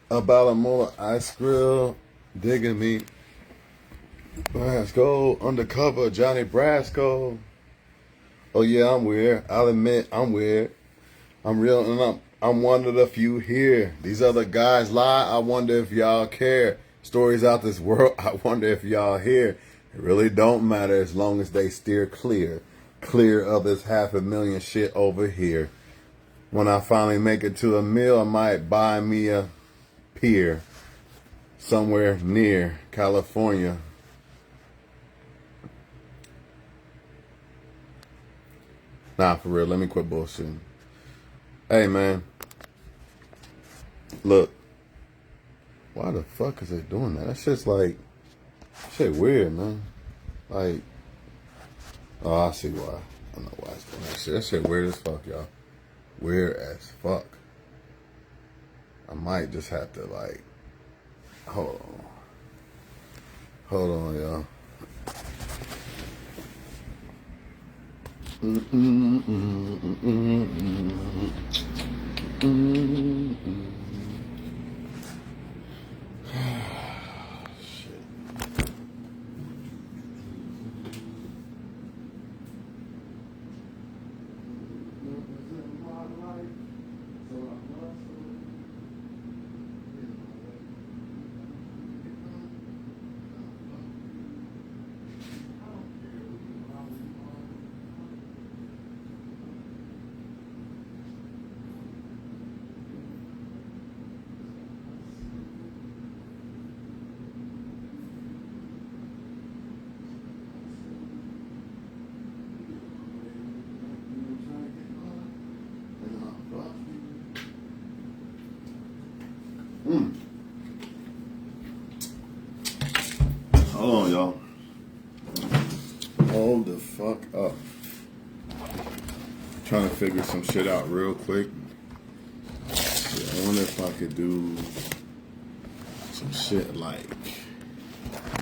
About a molar ice grill, digging me. Brasco, undercover, Johnny Brasco. Oh yeah, I'm weird. I'll admit I'm weird. I'm real and I'm one of the few here. These other guys lie. I wonder if y'all care. Stories out this world. I wonder if y'all hear. It really don't matter as long as they steer clear of this 500,000 shit over here. When I finally make it to a meal, I might buy me a pier somewhere near California. Nah, for real. Let me quit bullshitting. Hey, man. Look. Why the fuck is they doing that? That shit's like, shit weird, man. Like, oh, I see why. I know why it's doing that shit. That shit weird as fuck, y'all. Weird as fuck. I might just have to, like, hold on. Hold on, y'all. Hold on, y'all. Hold the fuck up. Trying to figure some shit out real quick. I wonder if I could do some shit like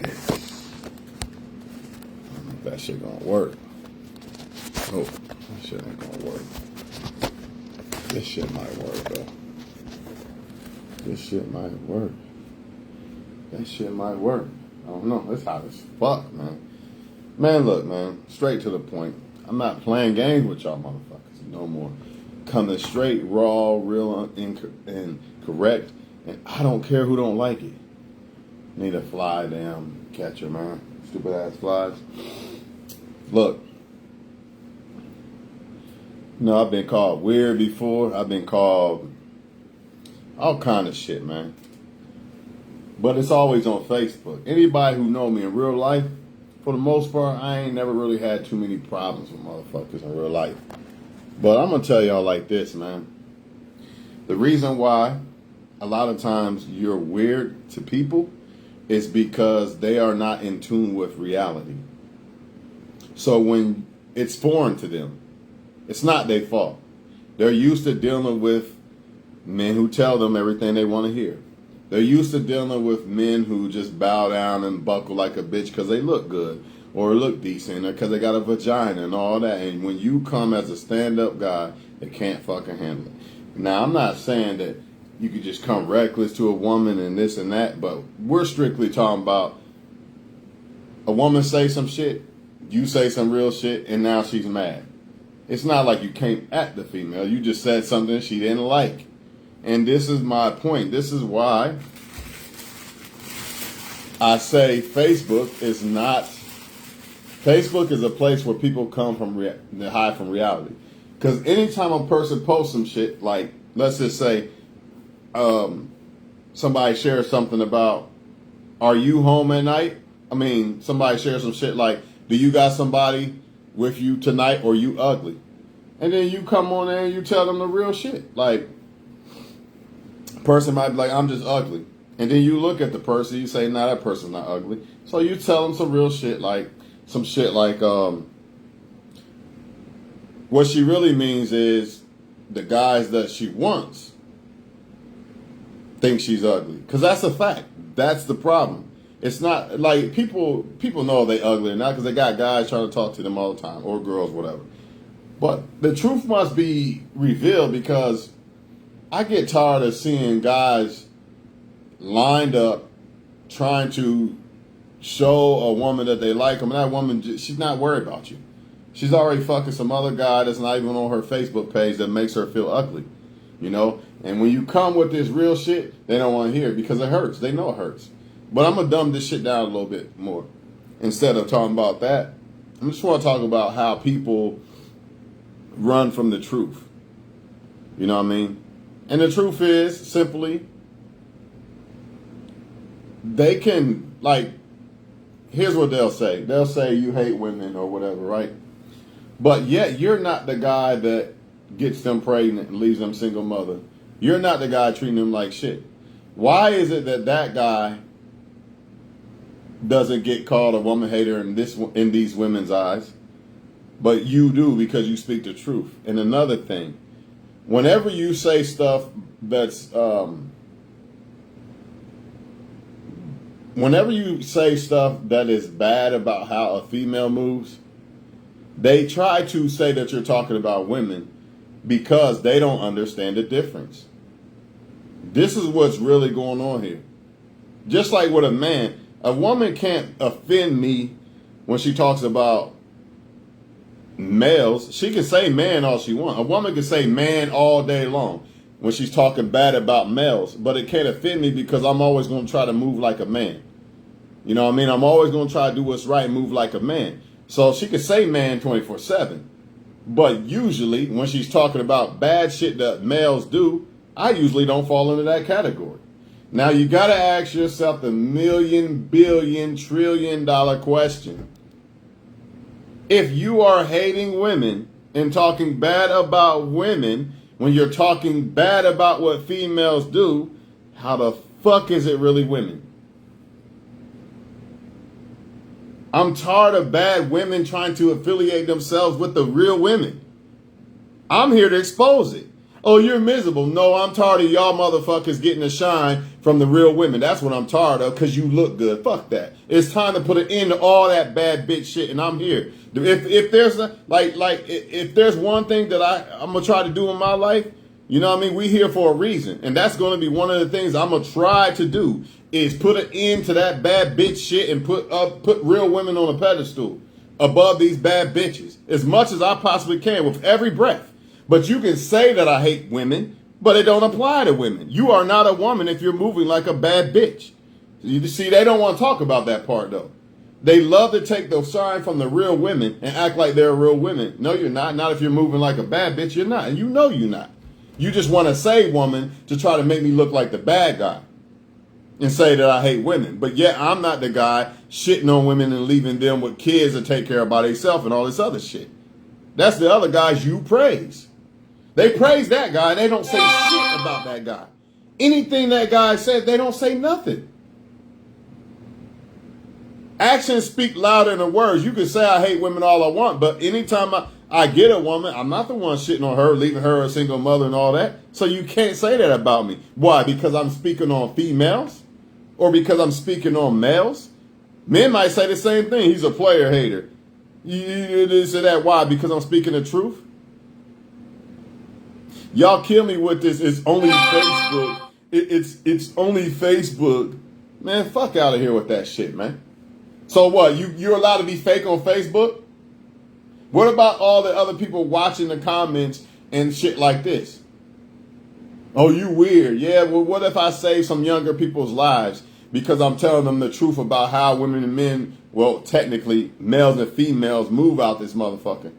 this. I don't know if that shit gonna work. Oh, that shit ain't gonna work. This shit might work though. This shit might work. That shit might work. I don't know. It's hot as fuck, man. Man, look, man. Straight to the point. I'm not playing games with y'all motherfuckers no more. Coming straight, raw, real, and correct. And I don't care who don't like it. Need a fly damn catcher, man. Stupid ass flies. Look. You know, I've been called weird before. I've been called all kind of shit, man. But it's always on Facebook. Anybody who know me in real life, for the most part, I ain't never really had too many problems with motherfuckers in real life. But I'm going to tell y'all like this, man. The reason why a lot of times you're weird to people is because they are not in tune with reality. So when it's foreign to them, it's not their fault. They're used to dealing with men who tell them everything they want to hear. They're used to dealing with men who just bow down and buckle like a bitch because they look good or look decent or because they got a vagina and all that. And when you come as a stand-up guy, they can't fucking handle it. Now, I'm not saying that you could just come reckless to a woman and this and that, but we're strictly talking about a woman say some shit, you say some real shit, and now she's mad. It's not like you came at the female. You just said something she didn't like. And this is my point. This is why I say Facebook is not. Facebook is a place where people come from to hide from reality. Because anytime a person posts some shit, like let's just say, somebody shares something about, are you home at night? I mean, somebody shares some shit like, do you got somebody with you tonight or you ugly? And then you come on there and you tell them the real shit. Like, person might be like, I'm just ugly. And then you look at the person, you say, nah, that person's not ugly. So you tell them some real shit, like, what she really means is the guys that she wants think she's ugly. Because that's a fact. That's the problem. It's not, like, people know they ugly or not because they got guys trying to talk to them all the time, or girls, whatever. But the truth must be revealed because I get tired of seeing guys lined up trying to show a woman that they like them, and that woman, she's not worried about you. She's already fucking some other guy that's not even on her Facebook page that makes her feel ugly, you know? And when you come with this real shit, they don't want to hear it because it hurts. They know it hurts. But I'm going to dumb this shit down a little bit more. Instead of talking about that, I just want to talk about how people run from the truth. You know what I mean? And the truth is, simply, they can, like, here's what they'll say. They'll say you hate women or whatever, right? But yet you're not the guy that gets them pregnant and leaves them single mother. You're not the guy treating them like shit. Why is it that that guy doesn't get called a woman hater in these women's eyes, but you do because you speak the truth? And another thing, whenever you say stuff that's whenever you say stuff that is bad about how a female moves, they try to say that you're talking about women because they don't understand the difference. This is what's really going on here. Just like with a man, a woman can't offend me when she talks about males. She can say man all she wants. A woman can say man all day long when she's talking bad about males, but it can't offend me because I'm always going to try to move like a man. You know what I mean? I'm always going to try to do what's right and move like a man. So she can say man 24/7. But usually when she's talking about bad shit that males do, I usually don't fall into that category. Now you got to ask yourself the million, billion, $trillion question. If you are hating women and talking bad about women when you're talking bad about what females do, how the fuck is it really women? I'm tired of bad women trying to affiliate themselves with the real women. I'm here to expose it. Oh, you're miserable. No, I'm tired of y'all motherfuckers getting a shine from the real women. That's what I'm tired of because you look good. Fuck that. It's time to put an end to all that bad bitch shit, and I'm here. If there's if there's one thing that I'm gonna try to do in my life, you know what I mean? We here for a reason, and that's gonna be one of the things I'm gonna try to do is put an end to that bad bitch shit and put real women on a pedestal above these bad bitches as much as I possibly can with every breath. But you can say that I hate women, but it don't apply to women. You are not a woman if you're moving like a bad bitch. You see, they don't want to talk about that part though. They love to take the shine from the real women and act like they're real women. No, you're not. Not if you're moving like a bad bitch, you're not. And you know you're not. You just want to say woman to try to make me look like the bad guy and say that I hate women. But yet I'm not the guy shitting on women and leaving them with kids to take care of by themselves and all this other shit. That's the other guys you praise. They praise that guy. They don't say shit about that guy. Anything that guy said, they don't say nothing. Actions speak louder than words. You can say I hate women all I want, but anytime I get a woman, I'm not the one shitting on her, leaving her a single mother and all that. So you can't say that about me. Why? Because I'm speaking on females? Or because I'm speaking on males? Men might say the same thing. He's a player hater. You say that. Why? Because I'm speaking the truth? Y'all kill me with this. It's only Facebook. It's only Facebook. Man, fuck out of here with that shit, man. So what? You're allowed to be fake on Facebook? What about all the other people watching the comments and shit like this? Oh, you weird. Yeah, well, what if I save some younger people's lives because I'm telling them the truth about how women and men, well, technically, males and females move out this motherfucker?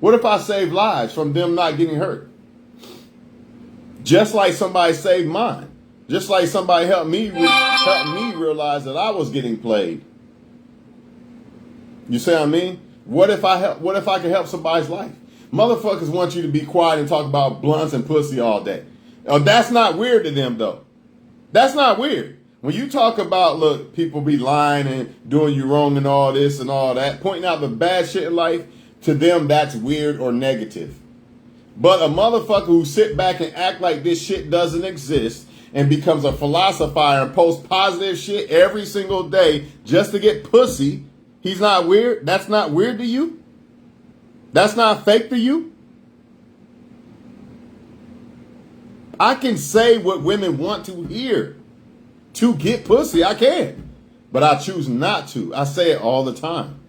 What if I save lives from them not getting hurt? Just like somebody saved mine. Just like somebody helped me realize that I was getting played. You see what I mean? What if I could help somebody's life? Motherfuckers want you to be quiet and talk about blunts and pussy all day. That's not weird to them, though. That's not weird. When you talk about, look, people be lying and doing you wrong and all this and all that, pointing out the bad shit in life, to them, that's weird or negative. But a motherfucker who sit back and act like this shit doesn't exist and becomes a philosopher and posts positive shit every single day just to get pussy, he's not weird? That's not weird to you? That's not fake to you? I can say what women want to hear. to get pussy, I can. But I choose not to. I say it all the time.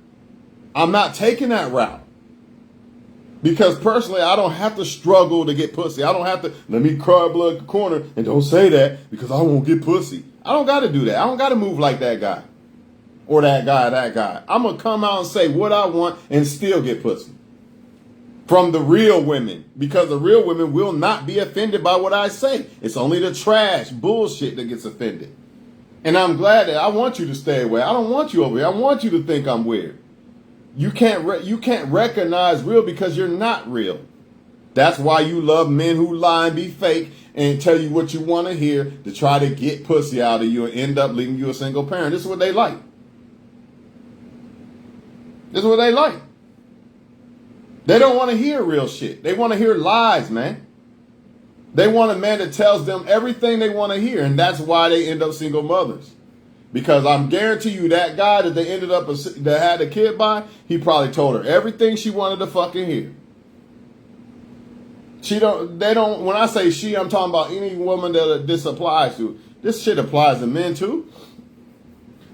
I'm not taking that route. Because personally, I don't have to struggle to get pussy. I don't have to, let me cry blood the corner and don't say that because I won't get pussy. I don't got to do that. I don't got to move like that guy. Or that guy. I'm going to come out and say what I want and still get pussy. From the real women. Because the real women will not be offended by what I say. It's only the trash bullshit that gets offended. And I'm glad that I want you to stay away. I don't want you over here. I want you to think I'm weird. You can't recognize real because you're not real. That's why you love men who lie and be fake and tell you what you want to hear to try to get pussy out of you and end up leaving you a single parent. This is what they like. This is what they like. They don't want to hear real shit. They want to hear lies, man. They want a man that tells them everything they want to hear, and that's why they end up single mothers. Because I'm guarantee you that guy that they ended up that had a kid by, he probably told her everything she wanted to fucking hear. When I say she, I'm talking about any woman that this applies to. This shit applies to men too.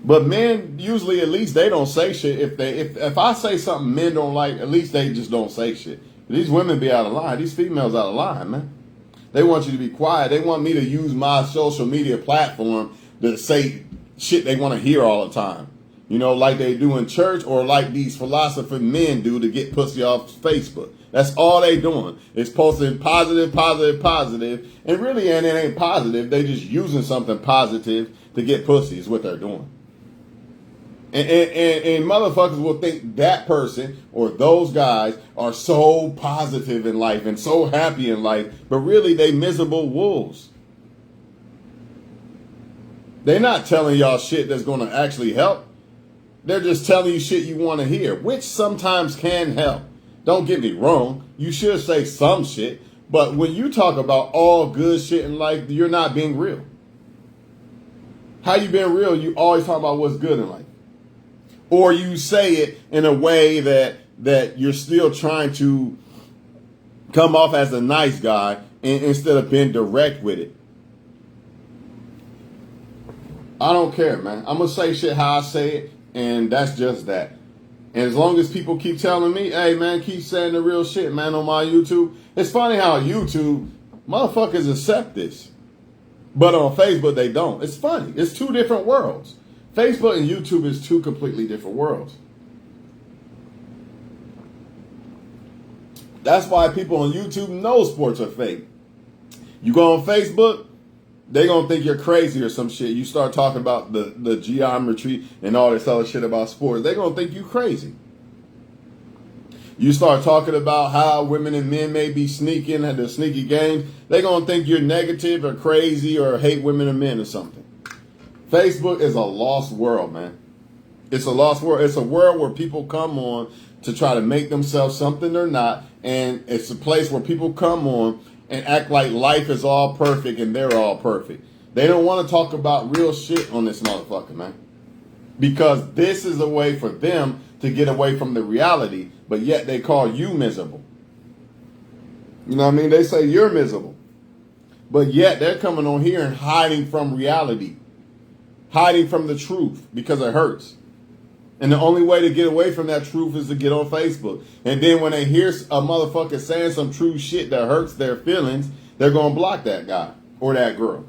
But men usually, at least they don't say shit. If I say something men don't like, at least they just don't say shit. These women be out of line. These females out of line, man. They want you to be quiet. They want me to use my social media platform to say shit they want to hear all the time. You know, like they do in church or like these philosopher men do to get pussy off Facebook. That's all they doing. It's posting positive. And really, and it ain't positive. They just using something positive to get pussy is what they're doing. And motherfuckers will think that person or those guys are so positive in life and so happy in life, but really they miserable wolves. They're not telling y'all shit that's going to actually help. They're just telling you shit you want to hear, which sometimes can help. Don't get me wrong. You should say some shit, but when you talk about all good shit in life, you're not being real. How you being real? You always talk about what's good in life. Or you say it in a way that you're still trying to come off as a nice guy instead of being direct with it. I don't care, man. I'm going to say shit how I say it, and that's just that. And as long as people keep telling me, hey, man, keep saying the real shit, man, on my YouTube. It's funny how YouTube, motherfuckers accept this. But on Facebook, they don't. It's funny. It's two different worlds. Facebook and YouTube is two completely different worlds. That's why people on YouTube know sports are fake. You go on Facebook, they gonna think you're crazy or some shit. You start talking about the geometry and all this other shit about sports, they gonna think you crazy. You start talking about how women and men may be sneaking at the sneaky games, they gonna think you're negative or crazy or hate women and men or something. Facebook is a lost world, man. It's a lost world. It's a world where people come on to try to make themselves something they're not. And it's a place where people come on and act like life is all perfect and they're all perfect. They don't want to talk about real shit on this motherfucker, man. Because this is a way for them to get away from the reality, but yet they call you miserable. You know what I mean? They say you're miserable. But yet they're coming on here and hiding from reality. Hiding from the truth because it hurts. And the only way to get away from that truth is to get on Facebook. And then when they hear a motherfucker saying some true shit that hurts their feelings, they're going to block that guy or that girl.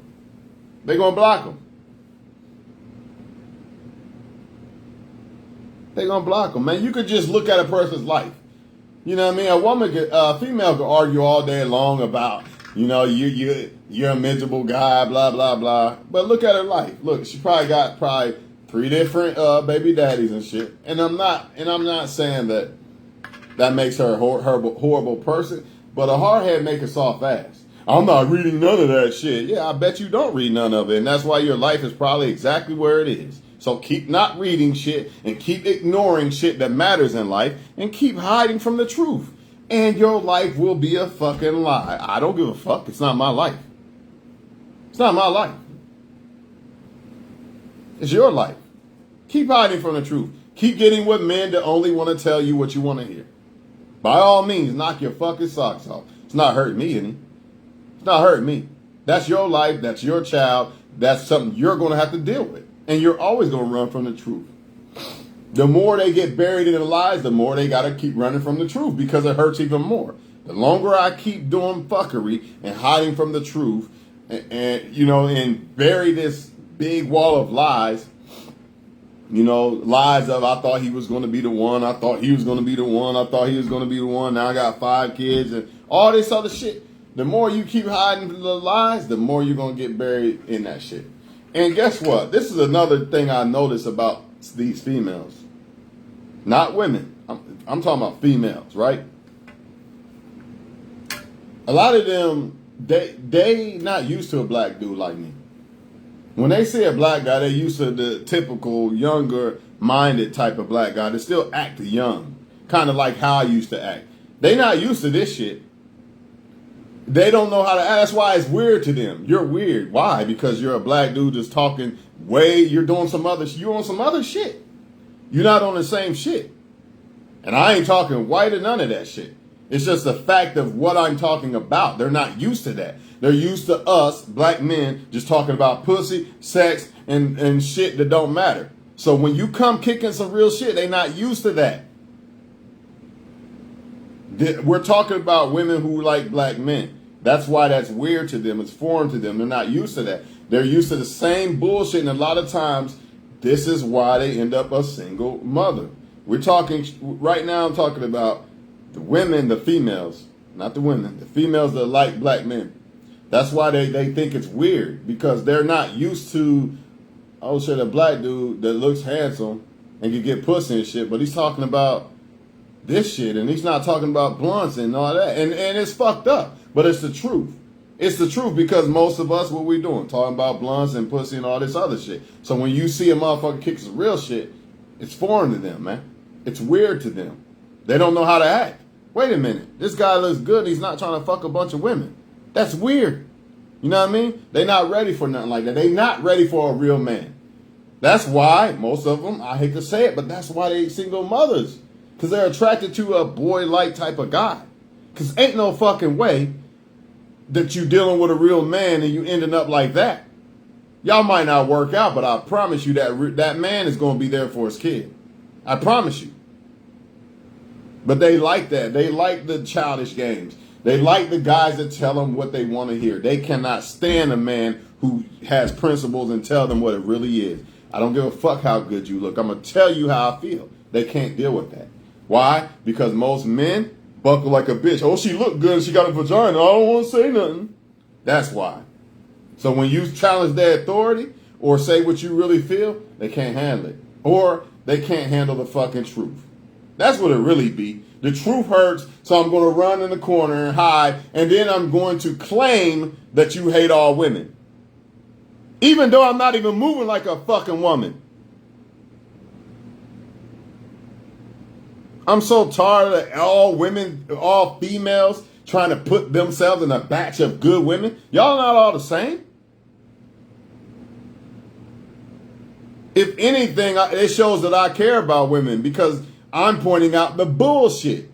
They're going to block them. They're going to block them, man. You could just look at a person's life. You know what I mean? A female could argue all day long about, you know, you're a miserable guy, blah, blah, blah. But look at her life. Look, she probably got 3 different baby daddies and shit. And I'm not saying that makes her a horrible person, but a hardhead make a soft ass. I'm not reading none of that shit. Yeah, I bet you don't read none of it. And that's why your life is probably exactly where it is. So keep not reading shit and keep ignoring shit that matters in life and keep hiding from the truth. And your life will be a fucking lie. I don't give a fuck. It's not my life. It's not my life. It's your life. Keep hiding from the truth. Keep getting with men that only want to tell you what you want to hear. By all means, knock your fucking socks off. It's not hurting me any. It's not hurting me. That's your life. That's your child. that's something you're going to have to deal with. And you're always going to run from the truth. The more they get buried in the lies, the more they got to keep running from the truth because it hurts even more. The longer I keep doing fuckery and hiding from the truth and bury this big wall of lies, lies of I thought he was going to be the one. I thought he was going to be the one. I thought he was going to be the one. Now I got 5 kids and all this other shit. The more you keep hiding the lies, the more you're going to get buried in that shit. And guess what? This is another thing I notice about these females. Not women. I'm talking about females, right? A lot of them, they not used to a black dude like me. When they see a black guy, they're used to the typical younger-minded type of black guy that still act young. Kind of like how I used to act. They not used to this shit. They don't know how to act. That's why it's weird to them. You're weird. Why? Because you're a black dude just talking you're doing some other shit. You're on some other shit. You're not on the same shit. And I ain't talking white or none of that shit. It's just the fact of what I'm talking about. They're not used to that. They're used to us, black men, just talking about pussy, sex, and shit that don't matter. So when you come kicking some real shit, they not used to that. We're talking about women who like black men. That's why that's weird to them. It's foreign to them. They're not used to that. They're used to the same bullshit. And a lot of times, this is why they end up a single mother. We're talking, right now I'm talking about the women, the females, not the women, the females that like black men. That's why they think it's weird, because they're not used to, oh shit, a black dude that looks handsome and can get pussy and shit, but he's talking about this shit, and he's not talking about blunts and all that. And it's fucked up, but it's the truth. It's the truth, because most of us, what we doing? Talking about blunts and pussy and all this other shit. So when you see a motherfucker kick some real shit, it's foreign to them, man. It's weird to them. They don't know how to act. Wait a minute. This guy looks good and he's not trying to fuck a bunch of women. That's weird. You know what I mean? They're not ready for nothing like that. They're not ready for a real man. That's why most of them, I hate to say it, but that's why they single mothers. Because they're attracted to a boy-like type of guy. Because ain't no fucking way that you dealing with a real man and you ending up like that. Y'all might not work out, but I promise you that man is going to be there for his kid. I promise you. But they like that. They like the childish games. They like the guys that tell them what they want to hear. They cannot stand a man who has principles and tell them what it really is. I don't give a fuck how good you look. I'm going to tell you how I feel. They can't deal with that. Why? Because most men buckle like a bitch. Oh, she look good and she got a vagina. I don't want to say nothing. That's why. So when you challenge their authority or say what you really feel, they can't handle it. Or they can't handle the fucking truth. That's what it really be. The truth hurts, so I'm going to run in the corner and hide, and then I'm going to claim that you hate all women. Even though I'm not even moving like a fucking woman. I'm so tired of all women, all females trying to put themselves in a batch of good women. Y'all not all the same. If anything, it shows that I care about women, because I'm pointing out the bullshit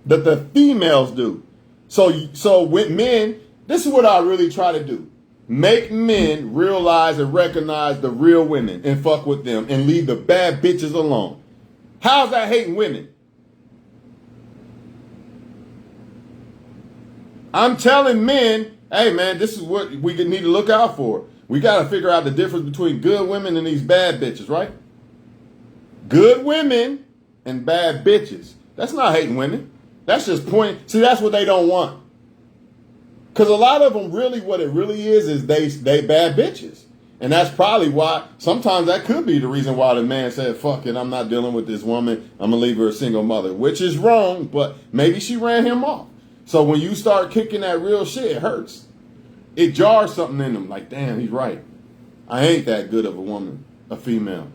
that the females do. So with men, this is what I really try to do. Make men realize and recognize the real women and fuck with them and leave the bad bitches alone. How's that hating women? I'm telling men, hey man, this is what we need to look out for. We got to figure out the difference between good women and these bad bitches, right? Good women and bad bitches. That's not hating women. That's just point. See, that's what they don't want. Because a lot of them really, what it really is they bad bitches. And that's probably why, sometimes that could be the reason why the man said, fuck it, I'm not dealing with this woman. I'm going to leave her a single mother, which is wrong, but maybe she ran him off. So when you start kicking that real shit, it hurts. It jars something in them, like, damn, he's right. I ain't that good of a woman, a female.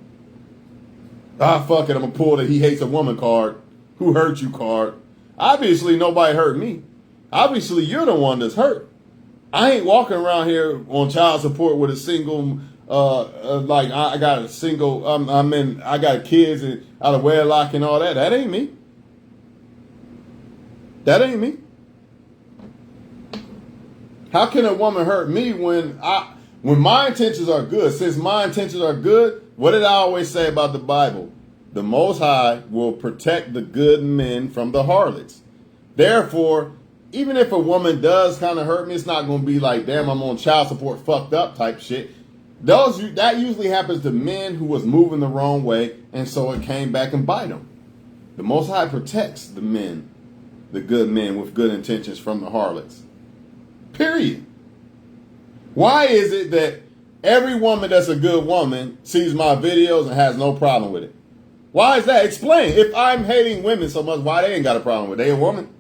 Ah, fuck it, I'm going to pull the he hates a woman card. Who hurt you card? Obviously, nobody hurt me. Obviously, you're the one that's hurt. I ain't walking around here on child support with a single, like I got a single, I got kids and out of wedlock and all that. That ain't me. That ain't me. How can a woman hurt me when When my intentions are good, since my intentions are good, what did I always say about the Bible? The Most High will protect the good men from the harlots. Therefore, even if a woman does kind of hurt me, it's not going to be like, damn, I'm on child support fucked up type shit. That usually happens to men who was moving the wrong way, and so it came back and bite them. The Most High protects the men, the good men with good intentions from the harlots. Period. Why is it that every woman that's a good woman sees my videos and has no problem with it? Why is that? Explain. If I'm hating women so much, why they ain't got a problem with it? They a woman?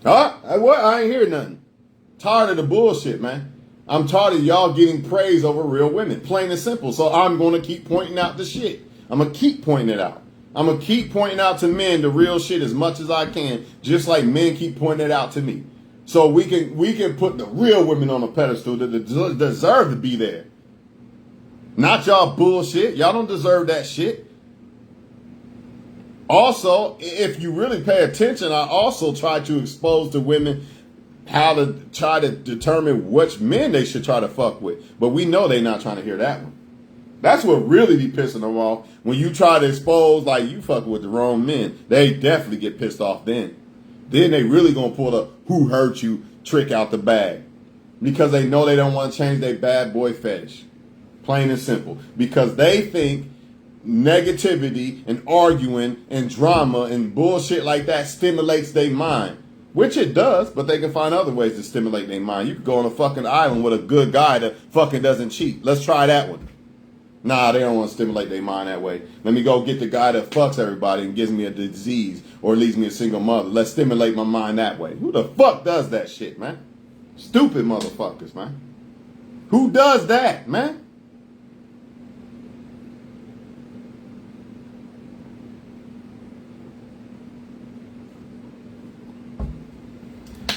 Huh? What? I ain't hear nothing. Tired of the bullshit, man. I'm tired of y'all getting praise over real women. Plain and simple. So I'm going to keep pointing out the shit. I'm going to keep pointing it out. I'm going to keep pointing out to men the real shit as much as I can, just like men keep pointing it out to me. So we can put the real women on a pedestal that deserve to be there. Not y'all bullshit. Y'all don't deserve that shit. Also, if you really pay attention, I also try to expose to women how to try to determine which men they should try to fuck with. But we know they're not trying to hear that one. That's what really be pissing them off. When you try to expose, like, you fucking with the wrong men, they definitely get pissed off then. Then they really gonna pull the who hurt you trick out the bag. Because they know they don't want to change their bad boy fetish. Plain and simple. Because they think negativity and arguing and drama and bullshit like that stimulates their mind. Which it does, but they can find other ways to stimulate their mind. You could go on a fucking island with a good guy that fucking doesn't cheat. Let's try that one. Nah, they don't want to stimulate their mind that way. Let me go get the guy that fucks everybody and gives me a disease or leaves me a single mother. Let's stimulate my mind that way. Who the fuck does that shit, man? Stupid motherfuckers, man. Who does that, man?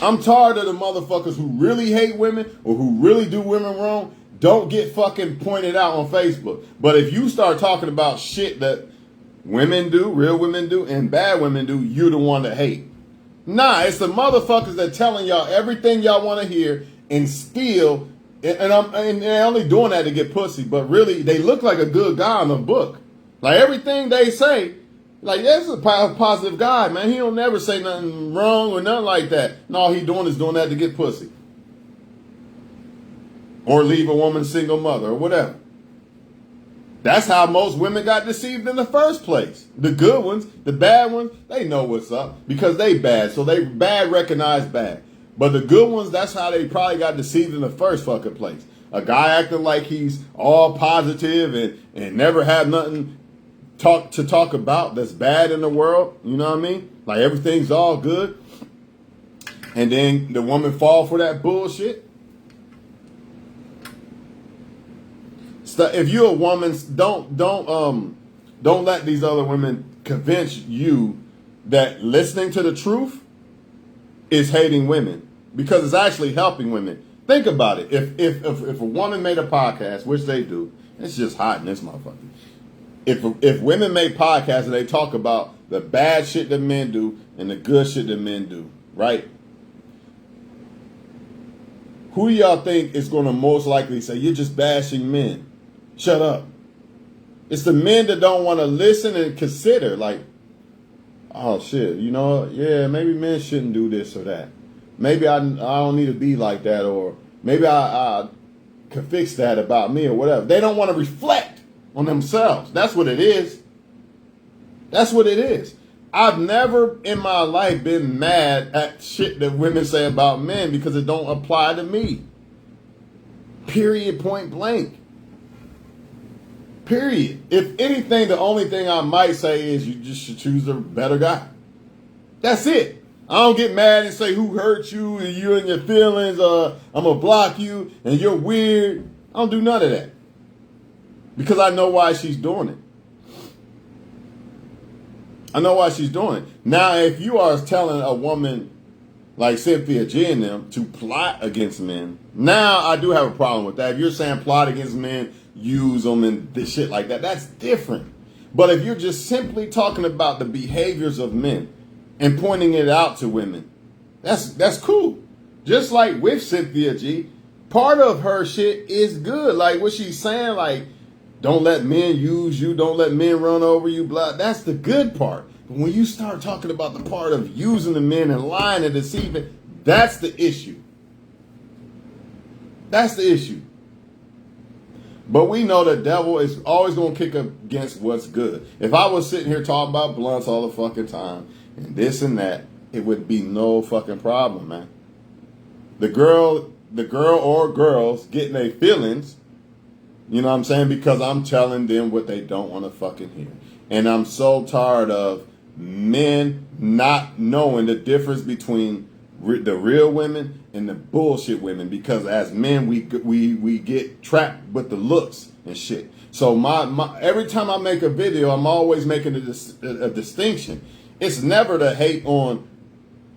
I'm tired of the motherfuckers who really hate women or who really do women wrong. Don't get fucking pointed out on Facebook. But if you start talking about shit that women do, real women do, and bad women do, you're the one that hate. Nah, it's the motherfuckers that telling y'all everything y'all want to hear and still, and they're only doing that to get pussy, but really they look like a good guy in the book. Like everything they say, like that's a positive guy, man. He don't never say nothing wrong or nothing like that. And all he doing is doing that to get pussy. Or leave a woman single mother or whatever. That's how most women got deceived in the first place. The good ones, the bad ones, they know what's up because they bad. So they bad recognize bad. But the good ones, that's how they probably got deceived in the first fucking place. A guy acting like he's all positive and never have nothing to talk about that's bad in the world. You know what I mean? Like everything's all good. And then the woman fall for that bullshit. If you're a woman, don't let these other women convince you that listening to the truth is hating women because it's actually helping women. Think about it. If a woman made a podcast, which they do, it's just hot in this motherfucker. If women make podcasts and they talk about the bad shit that men do and the good shit that men do, right? Who y'all think is going to most likely say you're just bashing men? Shut up. It's the men that don't want to listen and consider, like, oh shit, you know, yeah, maybe men shouldn't do this or that. Maybe I don't need to be like that, or maybe I can fix that about me or whatever. They don't want to reflect on themselves. That's what it is. That's what it is. I've never in my life been mad at shit that women say about men because it don't apply to me. Period, point blank. Period. If anything, the only thing I might say is you just should choose a better guy. That's it. I don't get mad and say who hurt you and you and your feelings. I'm going to block you and you're weird. I don't do none of that. Because I know why she's doing it. I know why she's doing it. Now, if you are telling a woman like Cynthia G and them to plot against men, now I do have a problem with that. If you're saying plot against men, use them and this shit like that, that's different. But if you're just simply talking about the behaviors of men and pointing it out to women, that's cool. Just like with Cynthia G, part of her shit is good. Like what she's saying, like, don't let men use you, don't let men run over you, blah. That's the good part. But when you start talking about the part of using the men and lying and deceiving, that's the issue. That's the issue. But we know the devil is always going to kick against what's good. If I was sitting here talking about blunts all the fucking time and this and that, it would be no fucking problem, man. The girl or girls getting their feelings, you know what I'm saying? Because I'm telling them what they don't want to fucking hear. And I'm so tired of men not knowing the difference between the real women and the bullshit women, because as men we get trapped with the looks and shit. So my every time I make a video, I'm always making a distinction. It's never to hate on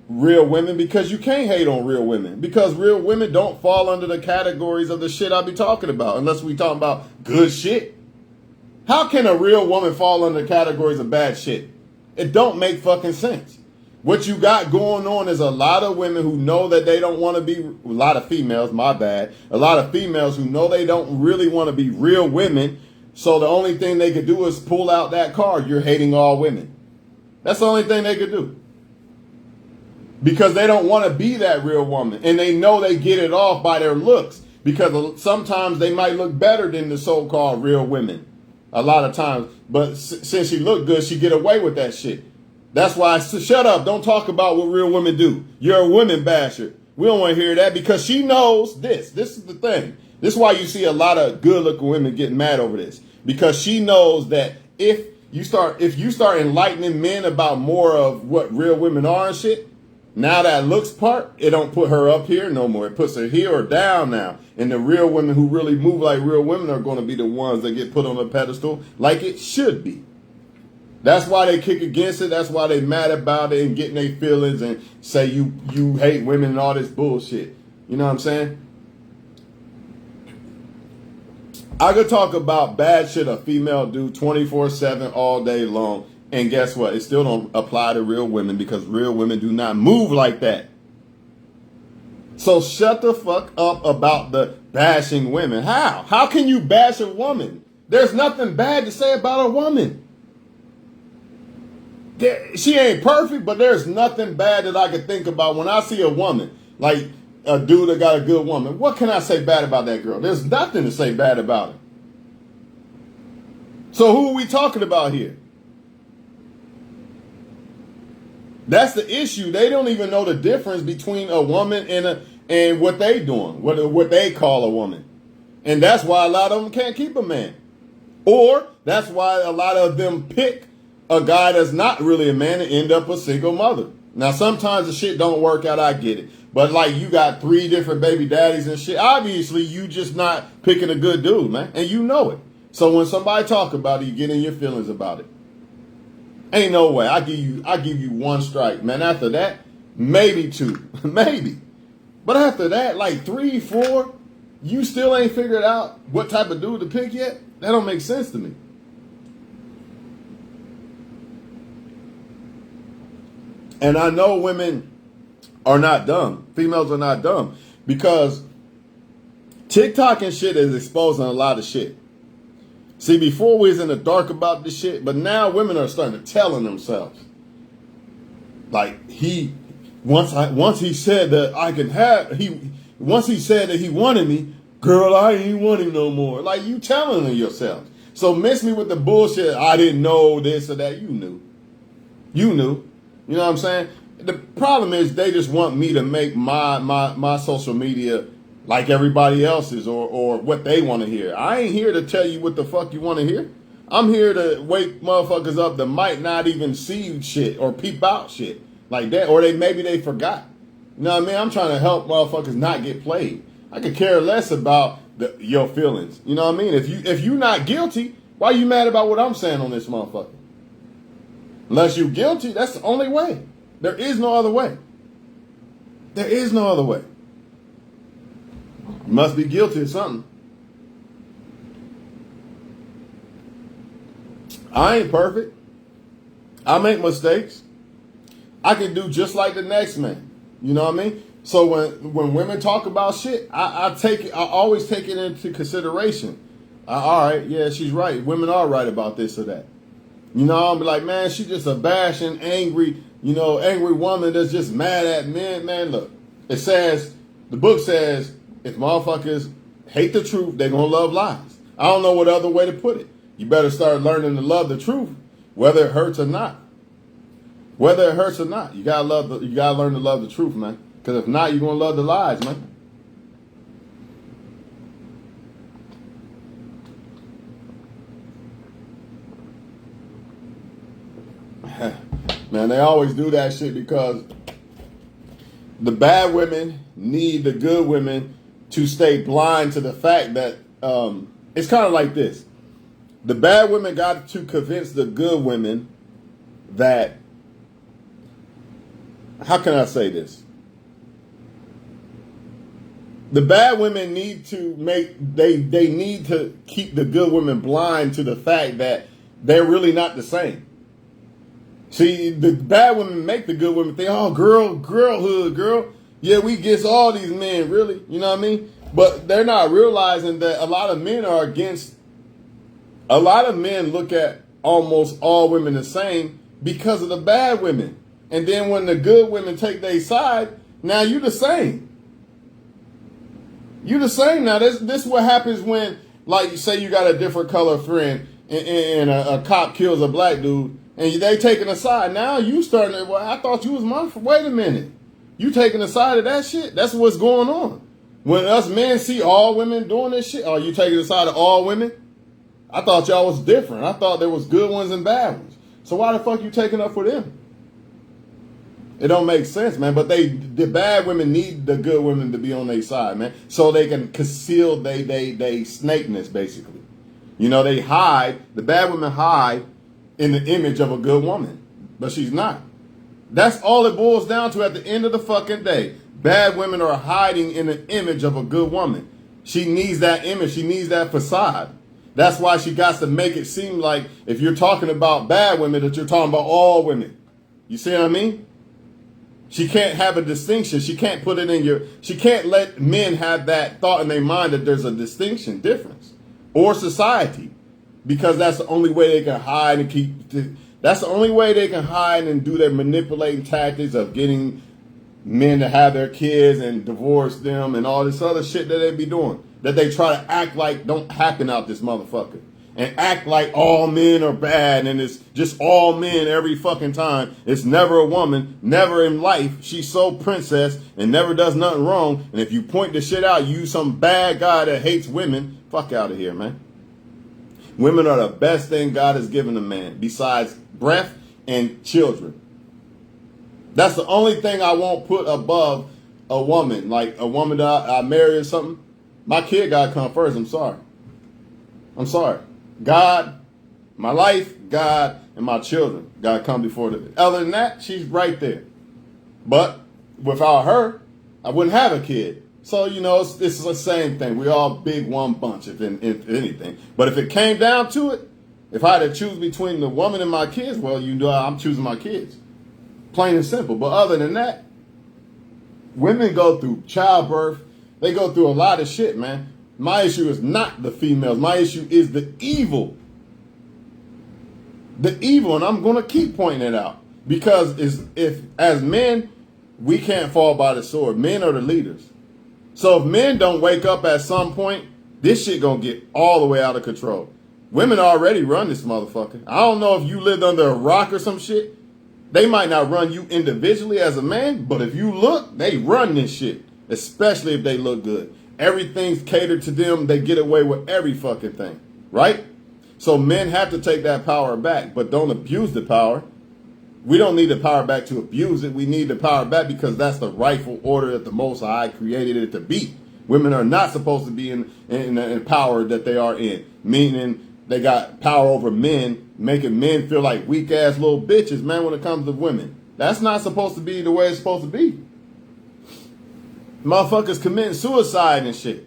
real women, because you can't hate on real women, because real women don't fall under the categories of the shit I be talking about, unless we talking about good shit. How can a real woman fall under the categories of bad shit? It don't make fucking sense. What you got going on is a lot of women who know that they don't want to be, a lot of females, my bad, a lot of females who know they don't really want to be real women, so the only thing they could do is pull out that card, you're hating all women. That's the only thing they could do. Because they don't want to be that real woman, and they know they get it off by their looks, because sometimes they might look better than the so-called real women, a lot of times, but since she looked good, she get away with that shit. That's why I said, shut up, don't talk about what real women do. You're a women basher. We don't want to hear that, because she knows this is the thing. This is why you see a lot of good looking women getting mad over this, because she knows that if you start enlightening men about more of what real women are and shit, now that looks part, it don't put her up here no more. It puts her here or down now. And the real women who really move like real women are going to be the ones that get put on a pedestal like it should be. That's why they kick against it. That's why they mad about it and getting their feelings and say you hate women and all this bullshit. You know what I'm saying? I could talk about bad shit a female do 24/7 all day long. And guess what? It still don't apply to real women, because real women do not move like that. So shut the fuck up about the bashing women. How? How can you bash a woman? There's nothing bad to say about a woman. She ain't perfect, but there's nothing bad that I can think about when I see a woman, like a dude that got a good woman. What can I say bad about that girl? There's nothing to say bad about her. So who are we talking about here? That's the issue. They don't even know the difference between a woman and what they doing, what they call a woman. And that's why a lot of them can't keep a man. Or that's why a lot of them pick a guy that's not really a man and end up a single mother. Now, sometimes the shit don't work out, I get it. But like, you got 3 different baby daddies and shit. Obviously, you just not picking a good dude, man. And you know it. So when somebody talk about it, you get in your feelings about it. Ain't no way. I give you 1 strike, man. After that, maybe 2, maybe. But after that, like 3, 4, you still ain't figured out what type of dude to pick yet? That don't make sense to me. And I know women are not dumb. Females are not dumb, because TikTok and shit is exposing a lot of shit. See, before we was in the dark about this shit, but now women are starting to tell on themselves. Like once he said that I can have, once he said that he wanted me, girl, I ain't want him no more. Like, you telling on yourself. So miss me with the bullshit. I didn't know this or that. You knew. You knew. You know what I'm saying? The problem is they just want me to make my social media like everybody else's, or what they want to hear. I ain't here to tell you what the fuck you want to hear. I'm here to wake motherfuckers up that might not even see shit or peep out shit like that, or maybe they forgot. You know what I mean? I'm trying to help motherfuckers not get played. I could care less about your feelings. You know what I mean? If you not guilty, why you mad about what I'm saying on this motherfucker? Unless you guilty, that's the only way. There is no other way. There is no other way. You must be guilty of something. I ain't perfect. I make mistakes. I can do just like the next man. You know what I mean? So when women talk about shit, I always take it into consideration. All right, yeah, she's right. Women are right about this or that. You know, I'll be like, man, she's just a bashing, angry, angry woman that's just mad at men. Man, look, the book says, if motherfuckers hate the truth, they're going to love lies. I don't know what other way to put it. You better start learning to love the truth, whether it hurts or not. Whether it hurts or not, you gotta learn to love the truth, man. Because if not, you're gonna love the lies, man. Man, they always do that shit because the bad women need the good women to stay blind to the fact that it's kind of like this. The bad women got to convince the good women that, how can I say this? The bad women need to they need to keep the good women blind to the fact that they're really not the same. See, the bad women make the good women think, oh, girl. Yeah, we get all these men, really. You know what I mean? But they're not realizing that a lot of men look at almost all women the same because of the bad women. And then when the good women take their side, now you the same. You the same now. This is what happens when, like, you say you got a different color friend and a cop kills a black dude and they taking a side. Now you starting to, well, I thought you was my, wait a minute. You taking a side of that shit? That's what's going on. When us men see all women doing this shit, are you taking a side of all women? I thought y'all was different. I thought there was good ones and bad ones. So why the fuck you taking up for them? It don't make sense, man. But the bad women need the good women to be on their side, man, so they can conceal they snakeness, basically. They hide. The bad women hide in the image of a good woman, but she's not. That's all it boils down to at the end of the fucking day. Bad women are hiding in the image of a good woman. She needs that image. She needs that facade. That's why she got to make it seem like if you're talking about bad women, that you're talking about all women. You see what I mean? She can't have a distinction. She can't put it in she can't let men have that thought in their mind that there's a distinction, difference, or society, because that's the only way they can hide and that's the only way they can hide and do their manipulating tactics of getting men to have their kids and divorce them and all this other shit that they be doing, that they try to act like don't happen out this motherfucker. And act like all men are bad and it's just all men every fucking time. It's never a woman, never in life. She's so princess and never does nothing wrong. And if you point the shit out, you some bad guy that hates women. Fuck out of here, man. Women are the best thing God has given a man besides breath and children. That's the only thing I won't put above a woman. Like a woman that I marry or something. My kid gotta come first. I'm sorry. God, my life, God, and my children gotta come before the. Other than that, she's right there. But without her, I wouldn't have a kid. So, it's the same thing. We all big one bunch, if anything. But if it came down to it, if I had to choose between the woman and my kids, well, I'm choosing my kids. Plain and simple. But other than that, women go through childbirth. They go through a lot of shit, man. My issue is not the females. My issue is the evil. The evil, and I'm going to keep pointing it out. Because if as men, we can't fall by the sword. Men are the leaders. So if men don't wake up at some point, this shit going to get all the way out of control. Women already run this motherfucker. I don't know if you lived under a rock or some shit. They might not run you individually as a man, but if you look, they run this shit. Especially if they look good. Everything's catered to them. They get away with every fucking thing. Right? So men have to take that power back, but don't abuse the power. We don't need the power back to abuse it. We need the power back because that's the rightful order that the Most High created it to be. Women are not supposed to be in power that they are in. Meaning they got power over men, making men feel like weak-ass little bitches, man, when it comes to women. That's not supposed to be the way it's supposed to be. Motherfuckers committing suicide and shit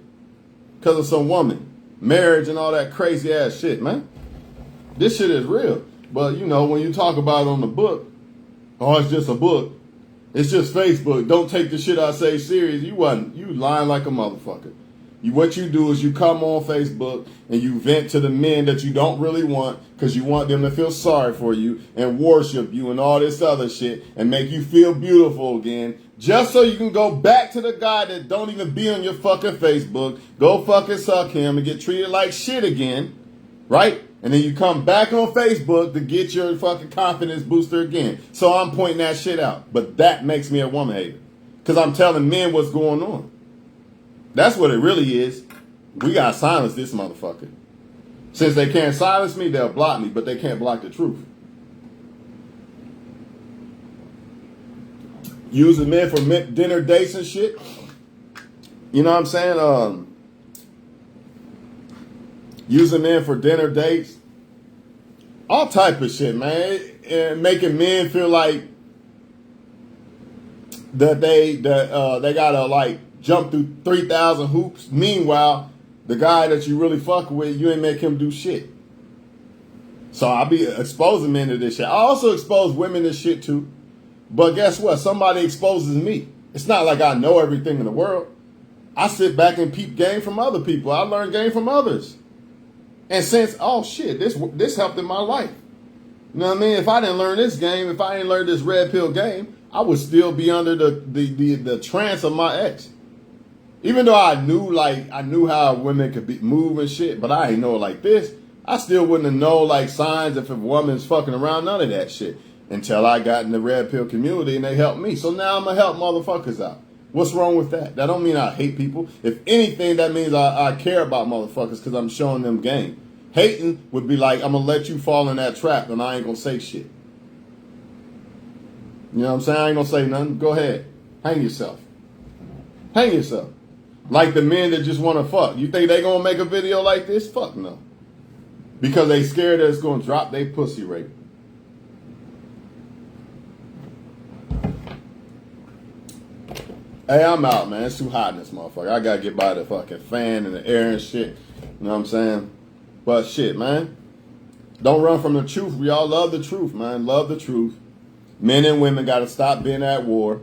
because of some woman. Marriage and all that crazy ass shit, man. This shit is real. But, when you talk about it on the book, oh, it's just a book. It's just Facebook. Don't take the shit I say serious. You lying like a motherfucker. What you do is you come on Facebook and you vent to the men that you don't really want because you want them to feel sorry for you and worship you and all this other shit and make you feel beautiful again, just so you can go back to the guy that don't even be on your fucking Facebook, go fucking suck him and get treated like shit again, right? And then you come back on Facebook to get your fucking confidence booster again. So I'm pointing that shit out. But that makes me a woman hater. Because I'm telling men what's going on. That's what it really is. We gotta silence this motherfucker. Since they can't silence me, they'll block me, but they can't block the truth. Using men for dinner dates and shit. You know what I'm saying? Using men for dinner dates. All type of shit, man. And making men feel like that they gotta like jump through 3,000 hoops. Meanwhile, the guy that you really fuck with, you ain't make him do shit. So I be exposing men to this shit. I also expose women to shit too. But guess what? Somebody exposes me. It's not like I know everything in the world. I sit back and peep game from other people. I learn game from others. And since, oh shit, this helped in my life. You know what I mean? If I didn't learn this game, if I didn't learn this red pill game, I would still be under the trance of my ex. Even though I knew how women could move and shit, but I ain't know it like this. I still wouldn't have known like signs if a woman's fucking around, none of that shit. Until I got in the red pill community and they helped me. So now I'm going to help motherfuckers out. What's wrong with that? That don't mean I hate people. If anything, that means I care about motherfuckers because I'm showing them game. Hating would be like, I'm going to let you fall in that trap and I ain't going to say shit. You know what I'm saying? I ain't going to say nothing. Go ahead. Hang yourself. Hang yourself. Like the men that just want to fuck. You think they going to make a video like this? Fuck no. Because they scared that it's going to drop their pussy rate. Hey, I'm out, man. It's too hot in this motherfucker. I gotta get by the fucking fan and the air and shit. You know what I'm saying? But shit, man. Don't run from the truth. We all love the truth, man. Love the truth. Men and women gotta stop being at war.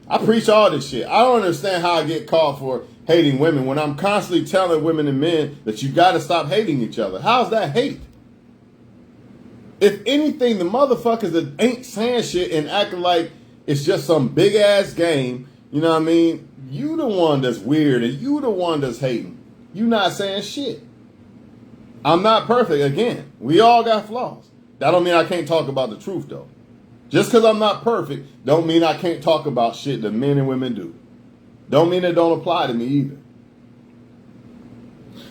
I preach all this shit. I don't understand how I get called for hating women when I'm constantly telling women and men that you gotta stop hating each other. How's that hate? If anything, the motherfuckers that ain't saying shit and acting like it's just some big ass game. You know what I mean? You the one that's weird and you the one that's hating. You not saying shit. I'm not perfect. Again, we all got flaws. That don't mean I can't talk about the truth though. Just because I'm not perfect don't mean I can't talk about shit that men and women do. Don't mean it don't apply to me either.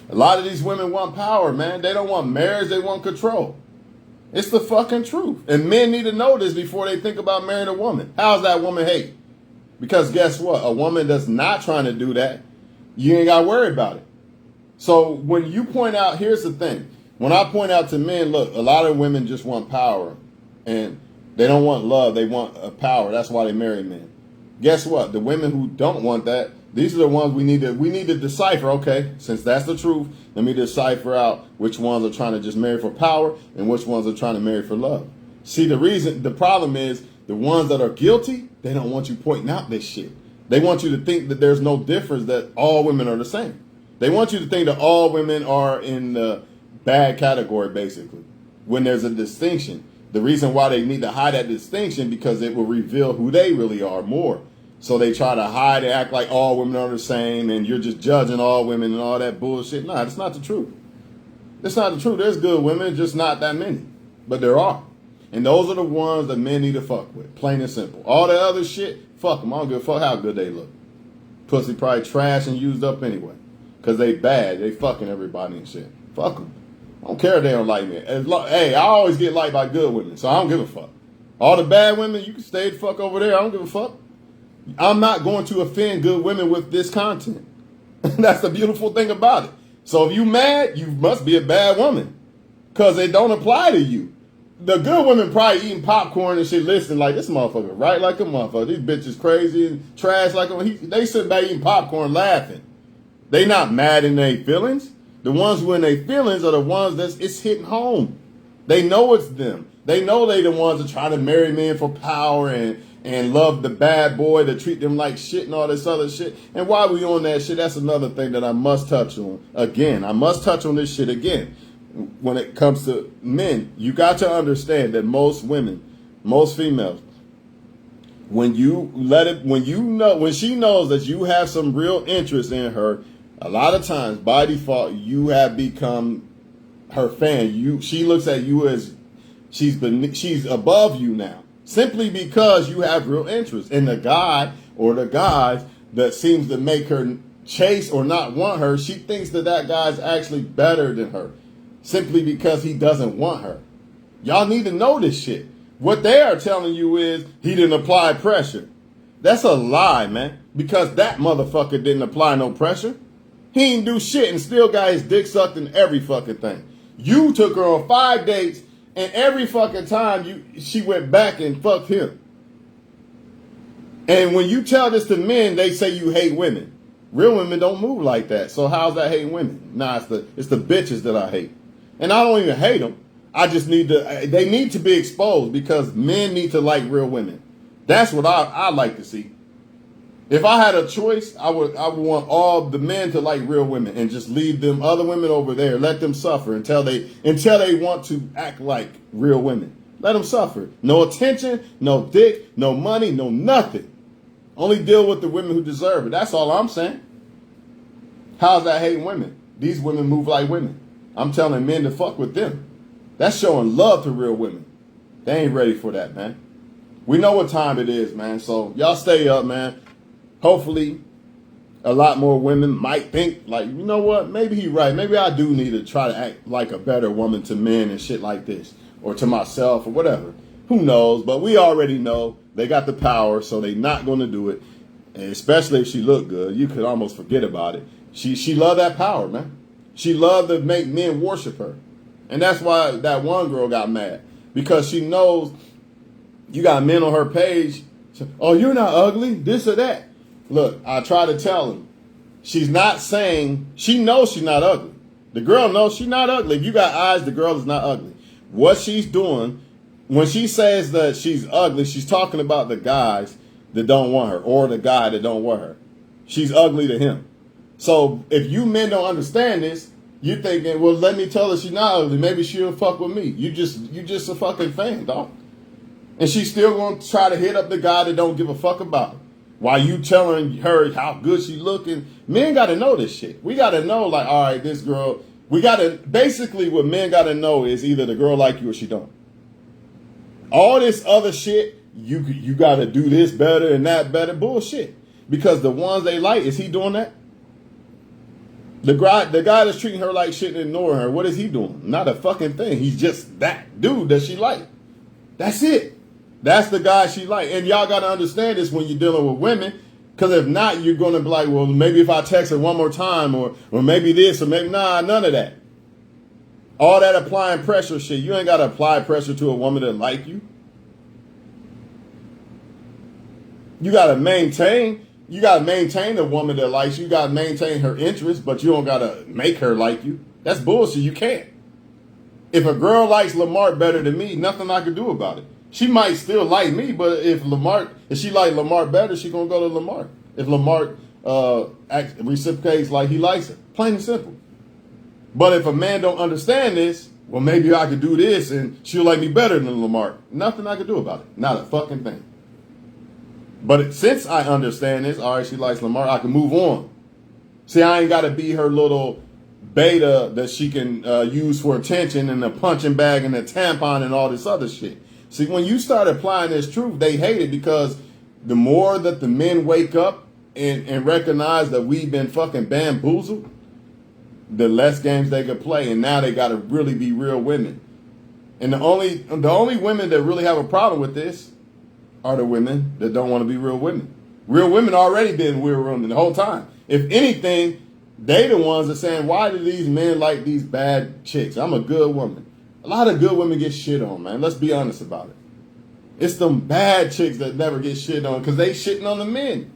A lot of these women want power, man. They don't want marriage, they want control. It's the fucking truth. And men need to know this before they think about marrying a woman. How's that woman hate? Because guess what? A woman that's not trying to do that, you ain't got to worry about it. So when you point out, here's the thing. When I point out to men, look, a lot of women just want power. And they don't want love. They want power. That's why they marry men. Guess what? The women who don't want that, these are the ones we need to decipher. Okay, since that's the truth, let me decipher out which ones are trying to just marry for power and which ones are trying to marry for love. See, the problem is the ones that are guilty, they don't want you pointing out this shit. They want you to think that there's no difference, that all women are the same. They want you to think that all women are in the bad category, basically, when there's a distinction. The reason why they need to hide that distinction because it will reveal who they really are more. So they try to hide and act like all women are the same and you're just judging all women and all that bullshit. No, it's not the truth. It's not the truth. There's good women, just not that many. But there are. And those are the ones that men need to fuck with. Plain and simple. All the other shit, fuck them. I don't give a fuck how good they look. Pussy probably trash and used up anyway. Because they bad. They fucking everybody and shit. Fuck them. I don't care if they don't like me. Hey, I always get liked by good women, so I don't give a fuck. All the bad women, you can stay the fuck over there. I don't give a fuck. I'm not going to offend good women with this content. That's the beautiful thing about it. So if you mad, you must be a bad woman. Because it don't apply to you. The good women probably eating popcorn and shit, listening like, this motherfucker right like a motherfucker. These bitches crazy and trash like a... They sitting back eating popcorn laughing. They not mad in their feelings. The ones who in their feelings are the ones it's hitting home. They know it's them. They know they the ones that try to marry men for power and love the bad boy to treat them like shit and all this other shit. And while we on that shit, that's another thing that I must touch on. Again, I must touch on this shit again. When it comes to men, you got to understand that most women, most females, when she knows that you have some real interest in her, a lot of times by default you have become her fan. She looks at you as she's above you now, simply because you have real interest. And the guy or the guys that seems to make her chase or not want her, she thinks that guy's actually better than her, simply because he doesn't want her. Y'all need to know this shit. What they are telling you is he didn't apply pressure. That's a lie, man, because that motherfucker didn't apply no pressure. He didn't do shit and still got his dick sucked in every fucking thing. You took her on 5 dates, and every fucking time she went back and fucked him. And when you tell this to men, they say you hate women. Real women don't move like that. So how's that hating women? Nah, it's the bitches that I hate. And I don't even hate them. I just they need to be exposed, because men need to like real women. That's what I like to see. If I had a choice, I would want all the men to like real women and just leave them other women over there. Let them suffer until they want to act like real women. Let them suffer. No attention, no dick, no money, no nothing. Only deal with the women who deserve it. That's all I'm saying. How's that hating women? These women move like women. I'm telling men to fuck with them. That's showing love to real women. They ain't ready for that, man. We know what time it is, man. So y'all stay up, man. Hopefully, a lot more women might think, like, you know what? Maybe he's right. Maybe I do need to try to act like a better woman to men and shit like this. Or to myself or whatever. Who knows? But we already know they got the power, so they not going to do it. And especially if she look good. You could almost forget about it. She loved that power, man. She loved to make men worship her. And that's why that one girl got mad. Because she knows you got men on her page. Oh, you're not ugly, this or that. Look, I try to tell him. She's not saying, she knows she's not ugly. The girl knows she's not ugly. If you got eyes, the girl is not ugly. What she's doing, when she says that she's ugly, she's talking about the guys that don't want her, or the guy that don't want her. She's ugly to him. So if you men don't understand this, you're thinking, well, let me tell her she's not ugly. Maybe she'll fuck with me. You just a fucking fan, dog. And she's still going to try to hit up the guy that don't give a fuck about her. While you telling her how good she looking. Men got to know this shit. We got to know, like, all right, this girl, we got to, basically what men got to know is either the girl like you or she don't. All this other shit, you got to do this better and that better, bullshit. Because the ones they like, is he doing that? The guy that's treating her like shit and ignoring her, what is he doing? Not a fucking thing. He's just that dude that she like. That's it. That's the guy she like. And y'all got to understand this when you're dealing with women. Because if not, you're going to be like, well, maybe if I text her one more time or maybe this or maybe, nah, none of that. All that applying pressure shit. You ain't got to apply pressure to a woman that like you. You got to maintain the woman that likes you. You got to maintain her interest, but you don't got to make her like you. That's bullshit. You can't. If a girl likes Lamar better than me, nothing I can do about it. She might still like me, but if she like Lamar better, she gonna go to Lamar. If Lamar reciprocates like he likes her, plain and simple. But if a man don't understand this, well, maybe I could do this and she'll like me better than Lamar. Nothing I can do about it. Not a fucking thing. But since I understand this, all right, she likes Lamar, I can move on. See, I ain't got to be her little beta that she can use for attention and a punching bag and a tampon and all this other shit. See, when you start applying this truth, they hate it because the more that the men wake up and recognize that we've been fucking bamboozled, the less games they could play. And now they got to really be real women. And the only women that really have a problem with this are the women that don't want to be real women. Real women already been real women the whole time. If anything, they the ones that saying, why do these men like these bad chicks? I'm a good woman. A lot of good women get shit on, man. Let's be honest about it. It's them bad chicks that never get shit on because they shitting on the men.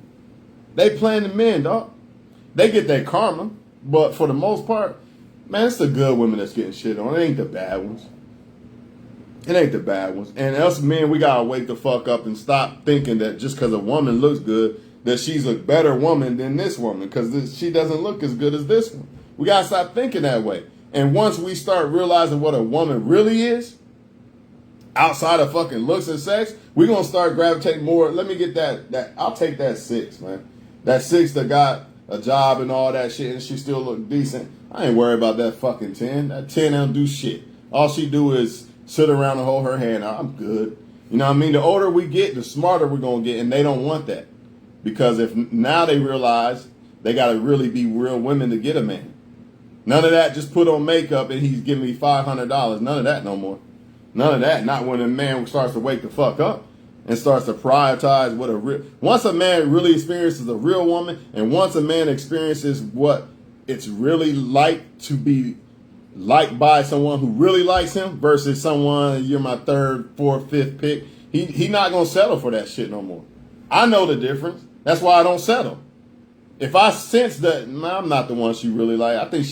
They playing the men, dog. They get their karma, but for the most part, man, it's the good women that's getting shit on. It ain't the bad ones. It ain't the bad ones. And us men, we gotta wake the fuck up and stop thinking that just because a woman looks good, that she's a better woman than this woman, because she doesn't look as good as this one. We gotta stop thinking that way. And once we start realizing what a woman really is, outside of fucking looks and sex, we're gonna start gravitating more. Let me get that I'll take that 6, man. That 6 that got a job and all that shit and she still look decent. I ain't worried about that fucking 10. That 10 don't do shit. All she do is sit around and hold her hand out. I'm good. You know what I mean? The older we get, the smarter we're gonna get, and they don't want that. Because if now they realize they gotta really be real women to get a man. None of that just put on makeup and he's giving me $500. None of that no more. None of that. Not when a man starts to wake the fuck up and starts to prioritize what a real. Once a man really experiences a real woman, and once a man experiences what it's really like to be liked by someone who really likes him versus someone you're my 3rd, 4th, 5th pick, he not gonna settle for that shit no more. I know the difference. That's why I don't settle. If I sense that I'm not the one she really like, I think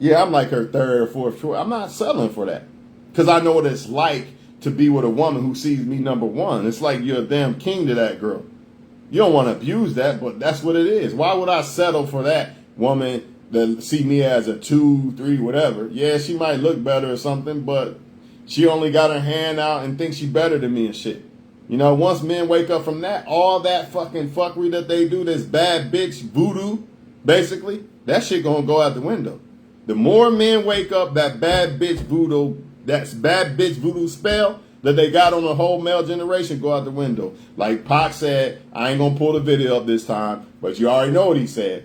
I'm like her 3rd or 4th choice. I'm not settling for that. Because I know what it's like to be with a woman who sees me number 1. It's like you're a damn king to that girl. You don't want to abuse that, but that's what it is. Why would I settle for that woman that see me as a 2, 3, whatever? Yeah, she might look better or something, but she only got her hand out and thinks she better than me and shit. You know, once men wake up from that, all that fucking fuckery that they do, this bad bitch voodoo, basically, that shit gonna go out the window. The more men wake up, that bad bitch voodoo spell that they got on the whole male generation go out the window. Like Pac said, I ain't gonna pull the video up this time, but you already know what he said.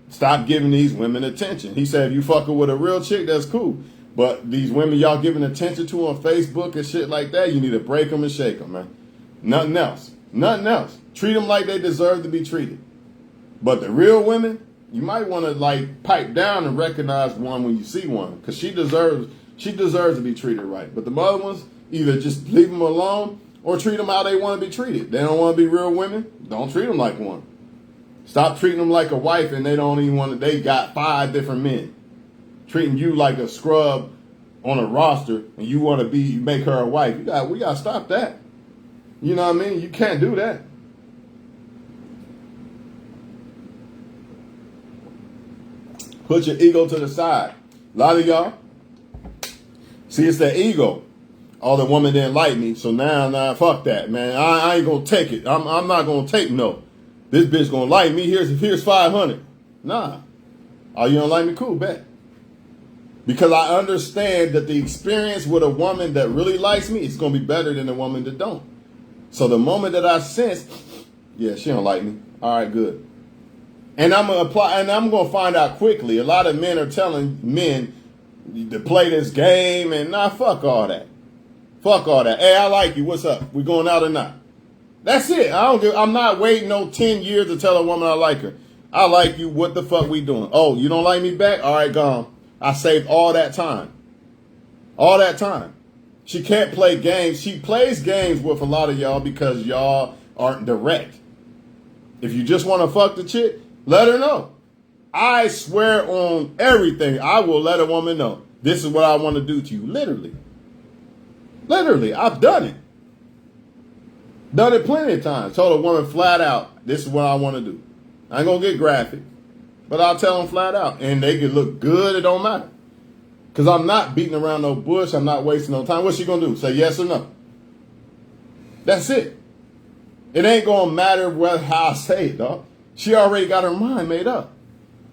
Stop giving these women attention. He said, if you fucking with a real chick, that's cool. But these women y'all giving attention to on Facebook and shit like that, you need to break them and shake them, man. Nothing else. Nothing else. Treat them like they deserve to be treated. But the real women, you might want to like pipe down and recognize one when you see one, because she deserves to be treated right. But the other ones, either just leave them alone or treat them how they want to be treated. They don't want to be real women, don't treat them like one. Stop treating them like a wife and they don't even want to, they got 5 different men. Treating you like a scrub on a roster and you want to make her a wife. We got to stop that. You know what I mean? You can't do that. Put your ego to the side. A lot of y'all, see, it's that ego. Oh, the woman didn't like me, so now, fuck that, man. I ain't gonna take it. I'm not gonna take no. This bitch gonna like me. Here's 500. Nah. Oh, you don't like me? Cool, bet. Because I understand that the experience with a woman that really likes me is gonna be better than a woman that don't. So the moment that I sense, yeah, she don't like me. All right, good. And I'm gonna find out quickly. A lot of men are telling men to play this game, and fuck all that. Fuck all that. Hey, I like you. What's up? We going out or not? That's it. I'm not waiting no 10 years to tell a woman I like her. I like you. What the fuck we doing? Oh, you don't like me back? All right, gone. I saved all that time. All that time. She can't play games. She plays games with a lot of y'all because y'all aren't direct. If you just want to fuck the chick, let her know. I swear on everything, I will let a woman know. This is what I want to do to you. Literally. Literally, I've done it. Done it plenty of times. Told a woman flat out, this is what I want to do. I ain't going to get graphic, but I'll tell them flat out. And they can look good, it don't matter. Because I'm not beating around no bush. I'm not wasting no time. What's she going to do? Say yes or no? That's it. It ain't going to matter how I say it, dog. She already got her mind made up.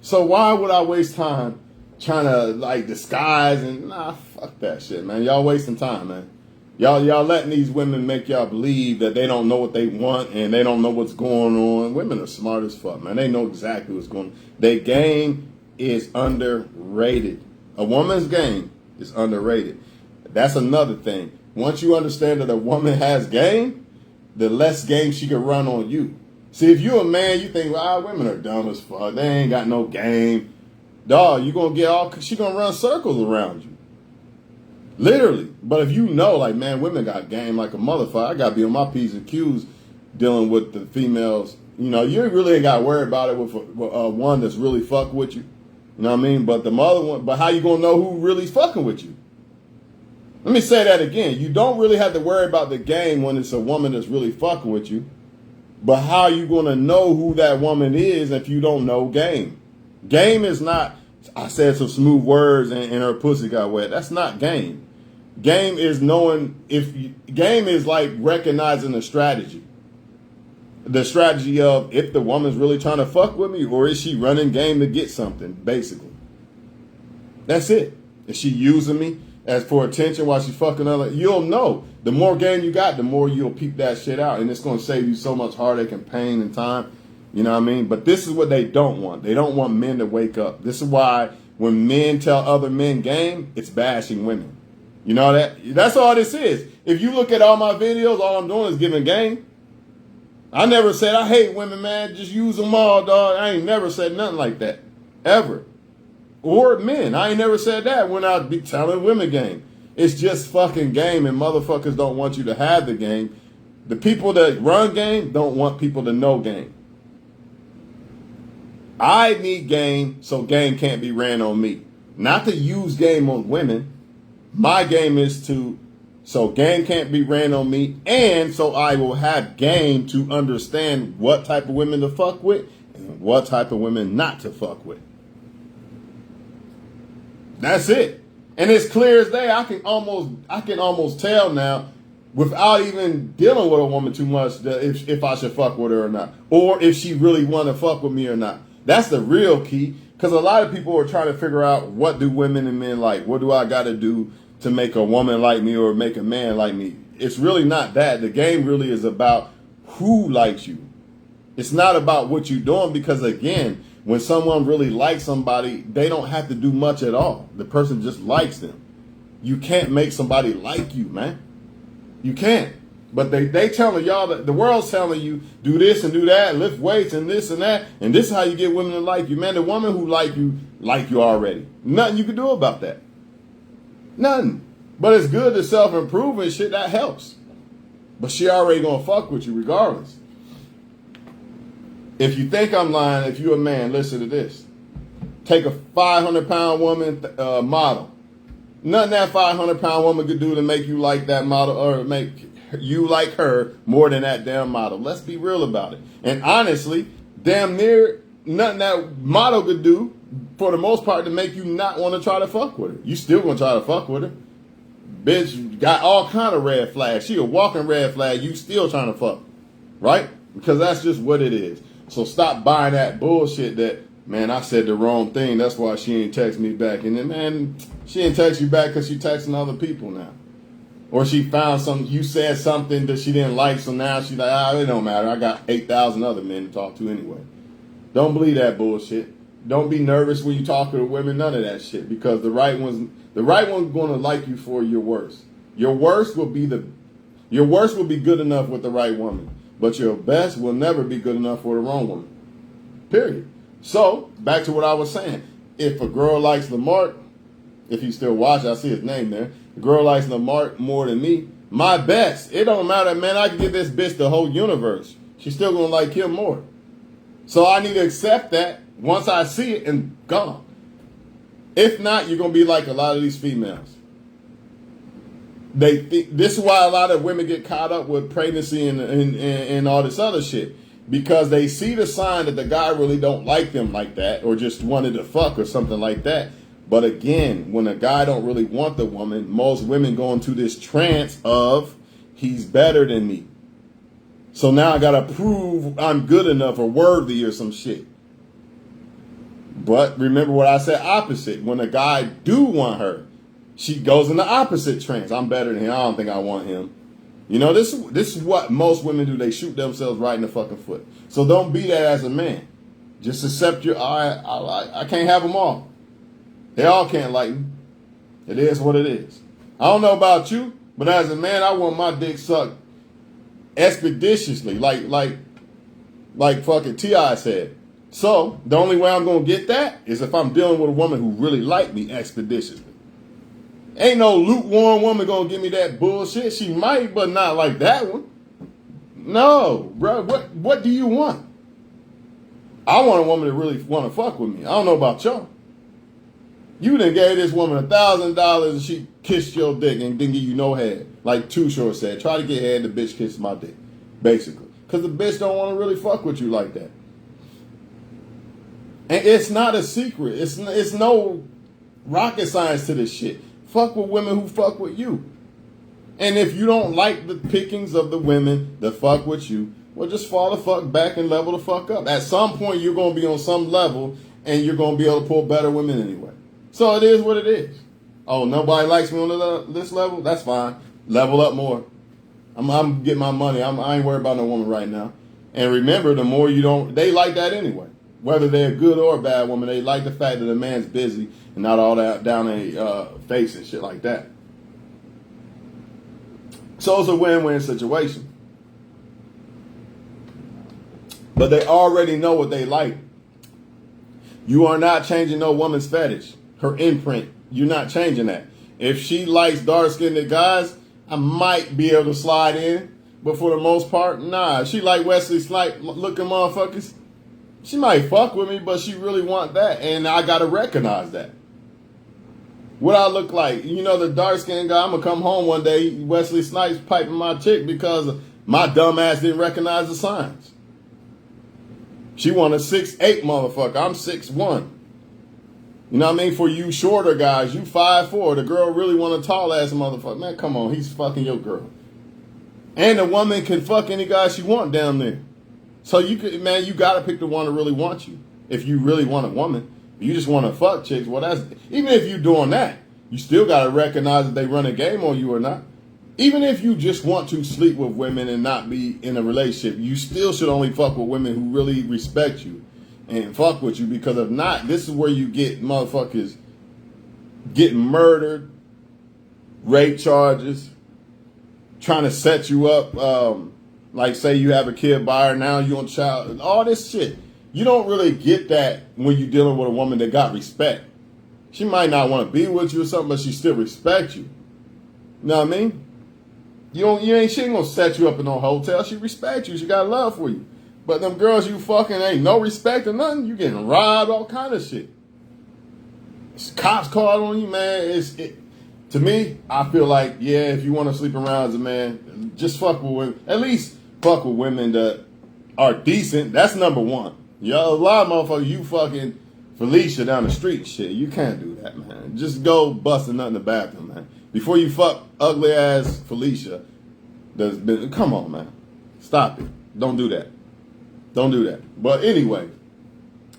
So why would I waste time trying to like disguise and fuck that shit, man. Y'all wasting time, man. Y'all letting these women make y'all believe that they don't know what they want and they don't know what's going on. Women are smart as fuck, man. They know exactly what's going on. Their game is underrated. A woman's game is underrated. That's another thing. Once you understand that a woman has game, the less game she can run on you. See, if you're a man, you think, well, women are dumb as fuck. They ain't got no game. Dog, you gonna get she gonna run circles around you. Literally. But if you know, like, man, women got game like a motherfucker, I gotta be on my P's and Q's dealing with the females. You know, you really ain't gotta worry about it with one that's really fucking with you. You know what I mean? But the mother one, but how you gonna know who really fucking with you? Let me say that again. You don't really have to worry about the game when it's a woman that's really fucking with you. But how are you going to know who that woman is if you don't know game? Game is not, I said some smooth words and her pussy got wet. That's not game. Game is knowing game is like recognizing a strategy. The strategy of if the woman's really trying to fuck with me or is she running game to get something, basically. That's it. Is she using me as for attention while she's fucking other? You'll know. The more game you got, the more you'll peep that shit out. And it's going to save you so much heartache and pain and time. You know what I mean? But this is what they don't want. They don't want men to wake up. This is why when men tell other men game, it's bashing women. You know that? That's all this is. If you look at all my videos, all I'm doing is giving game. I never said I hate women, man. Just use them all, dog. I ain't never said nothing like that. Ever. Or men. I ain't never said that when I be telling women game. It's just fucking game, and motherfuckers don't want you to have the game. The people that run game don't want people to know game. I need game so game can't be ran on me. Not to use game on women. My game is so game can't be ran on me, and so I will have game to understand what type of women to fuck with and what type of women not to fuck with. That's it. And it's clear as day. I can almost tell now without even dealing with a woman too much that if I should fuck with her or not. Or if she really want to fuck with me or not. That's the real key. Because a lot of people are trying to figure out what do women and men like. What do I got to do to make a woman like me or make a man like me? It's really not that. The game really is about who likes you. It's not about what you're doing because, again, when someone really likes somebody, they don't have to do much at all. The person just likes them. You can't make somebody like you, man. You can't. But they telling y'all that the world's telling you do this and do that, lift weights and this and that, and this is how you get women to like you, man. The woman who like you already. Nothing you can do about that. Nothing. But it's good to self-improve and shit. That helps. But she already gonna fuck with you regardless. If you think I'm lying, if you're a man, listen to this. Take a 500-pound woman model. Nothing that 500-pound woman could do to make you like that model or make you like her more than that damn model. Let's be real about it. And honestly, damn near nothing that model could do for the most part to make you not want to try to fuck with her. You still gonna try to fuck with her. Bitch got all kind of red flags. She a walking red flag. You still trying to fuck. Right? Because that's just what it is. So stop buying that bullshit that, man, I said the wrong thing. That's why she ain't text me back. And then, man, she ain't text you back because she texting other people now. Or she found something, you said something that she didn't like, so now she's like, it don't matter. I got 8,000 other men to talk to anyway. Don't believe that bullshit. Don't be nervous when you talk to women, none of that shit. Because the right one's going to like you for your worst. Your worst will be good enough with the right woman. But your best will never be good enough for the wrong woman. Period. So, back to what I was saying. If a girl likes Lamarck, if you still watch, I see his name there. The girl likes Lamarck more than me. My best. It don't matter, man. I can give this bitch the whole universe. She's still going to like him more. So I need to accept that once I see it and gone. If not, you're going to be like a lot of these females. This is why a lot of women get caught up with pregnancy and all this other shit. Because they see the sign that the guy really don't like them like that or just wanted to fuck or something like that. But again, when a guy don't really want the woman, most women go into this trance of he's better than me. So now I got to prove I'm good enough or worthy or some shit. But remember what I said opposite. When a guy do want her, she goes in the opposite trance. I'm better than him. I don't think I want him. You know, this is what most women do. They shoot themselves right in the fucking foot. So don't be that as a man. Just accept your, I can't have them all. They all can't like me. It is what it is. I don't know about you, but as a man, I want my dick sucked expeditiously, like fucking Thier said. So the only way I'm gonna get that is if I'm dealing with a woman who really like me expeditiously. Ain't no lukewarm woman gonna give me that bullshit. She might, but not like that one. No, bro. What do you want? I want a woman to really want to fuck with me. I don't know about y'all. You done gave this woman $1,000 and she kissed your dick and didn't give you no head. Like Too Short said, try to get head, the bitch kisses my dick. Basically. Because the bitch don't want to really fuck with you like that. And it's not a secret. It's no rocket science to this shit. Fuck with women who fuck with you. And if you don't like the pickings of the women that fuck with you, well, just fall the fuck back and level the fuck up. At some point, you're going to be on some level and you're going to be able to pull better women anyway. So it is what it is. Oh, nobody likes me on this level? That's fine. Level up more. I'm getting my money. I ain't worried about no woman right now. And remember, the more you don't, they like that anyway. Whether they're a good or a bad woman, they like the fact that a man's busy and not all that down their face and shit like that. So it's a win-win situation. But they already know what they like. You are not changing no woman's fetish. Her imprint. You're not changing that. If she likes dark-skinned guys, I might be able to slide in. But for the most part, nah. If she like Wesley Snipes looking motherfuckers, she might fuck with me, but she really want that. And I got to recognize that. What I look like, you know, the dark-skinned guy, I'm going to come home one day, Wesley Snipes piping my chick because my dumb ass didn't recognize the signs. She want a 6'8" motherfucker. I'm 6'1". You know what I mean? For you shorter guys, you 5'4". The girl really want a tall ass motherfucker. Man, come on. He's fucking your girl. And the woman can fuck any guy she want down there. So you could, man, you got to pick the one that really wants you. If you really want a woman. If you just want to fuck chicks, well, that's, even if you're doing that, you still got to recognize that they run a game on you or not. Even if you just want to sleep with women and not be in a relationship, you still should only fuck with women who really respect you and fuck with you, because if not, this is where you get motherfuckers getting murdered, rape charges, trying to set you up, like say you have a kid by her, now you on child, all this shit. You don't really get that when you're dealing with a woman that got respect. She might not want to be with you or something, but she still respects you. You know what I mean? She ain't gonna set you up in no hotel. She respects you. She got love for you. But them girls you fucking ain't no respect or nothing. You getting robbed, all kind of shit. Cops called on you, man. To me, I feel like, yeah, if you want to sleep around as a man, just fuck with women. At least fuck with women that are decent. That's number one. Yo, a lot of motherfuckers, you fucking Felicia down the street, shit. You can't do that, man. Just go bust a nut in the bathroom, man. Before you fuck ugly ass Felicia, come on, man. Stop it. Don't do that. Don't do that. But anyway,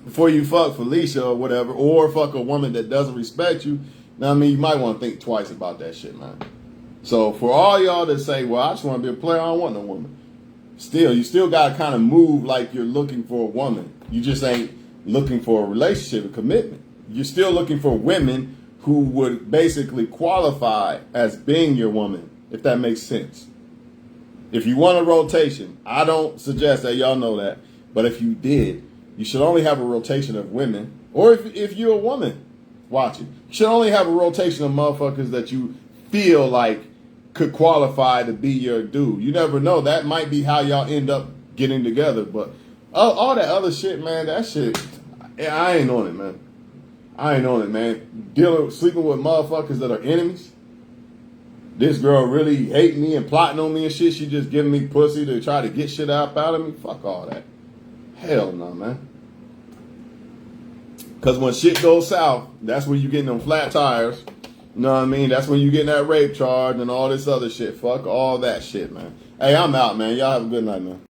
before you fuck Felicia or whatever, or fuck a woman that doesn't respect you, now I mean, you might want to think twice about that shit, man. So for all y'all that say, well, I just want to be a player, I don't want no woman. You still got to kind of move like you're looking for a woman. You just ain't looking for a relationship, a commitment. You're still looking for women who would basically qualify as being your woman, if that makes sense. If you want a rotation, I don't suggest that, y'all know that, but if you did, you should only have a rotation of women, or if you're a woman watching, you should only have a rotation of motherfuckers that you feel like could qualify to be your dude. You never know. That might be how y'all end up getting together. But all that other shit, man, that shit, I ain't on it, man. I ain't on it, man. Sleeping with motherfuckers that are enemies. This girl really hating me and plotting on me and shit. She just giving me pussy to try to get shit out of me. Fuck all that. Hell no, man. Because when shit goes south, that's when you getting them flat tires. You know what I mean? That's when you getting that rape charge and all this other shit. Fuck all that shit, man. Hey, I'm out, man. Y'all have a good night, man.